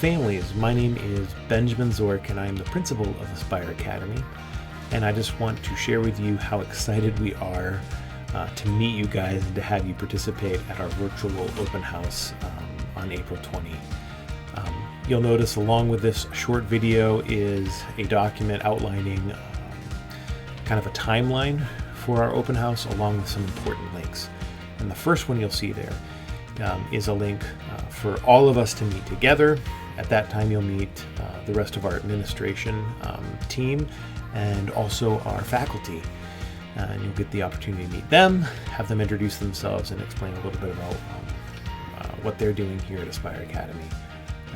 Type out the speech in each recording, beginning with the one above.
families, my name is Benjamin Zork and I am the principal of Aspire Academy. And I just want to share with you how excited we are to meet you guys and to have you participate at our virtual open house on April 20. You'll notice along with this short video is a document outlining kind of a timeline for our open house along with some important links. And the first one you'll see there is a link for all of us to meet together. At that time you'll meet the rest of our administration team and also our faculty. And you'll get the opportunity to meet them, have them introduce themselves and explain a little bit about what they're doing here at Aspire Academy.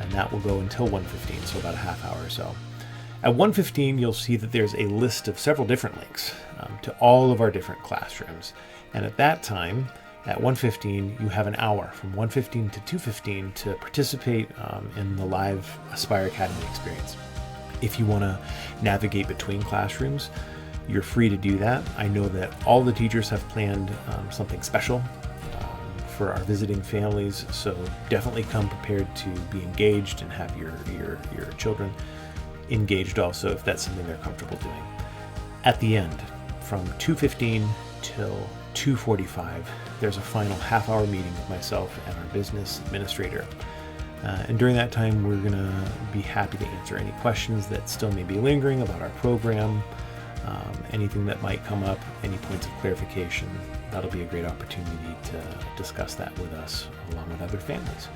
And that will go until 1:15, so about a half hour or so. At 1:15, you'll see that there's a list of several different links to all of our different classrooms. And at that time, at 1:15, you have an hour from 1:15 to 2:15 to participate in the live Aspire Academy experience. If you want to navigate between classrooms, you're free to do that. I know that all the teachers have planned something special for our visiting families, so definitely come prepared to be engaged and have your children engaged also if that's something they're comfortable doing. At the end, from 2:15 till 2:45, there's a final half-hour meeting with myself and our business administrator. And during that time, we're going to be happy to answer any questions that still may be lingering about our program, anything that might come up, any points of clarification. That'll be a great opportunity to discuss that with us along with other families.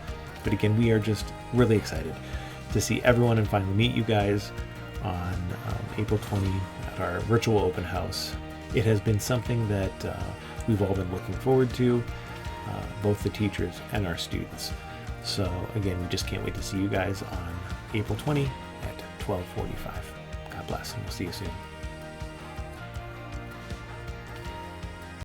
But again, we are just really excited to see everyone and finally meet you guys on April 20 at our virtual open house. It has been something that we've all been looking forward to, both the teachers and our students. So again, we just can't wait to see you guys on April 20 at 12:45. God bless, and we'll see you soon.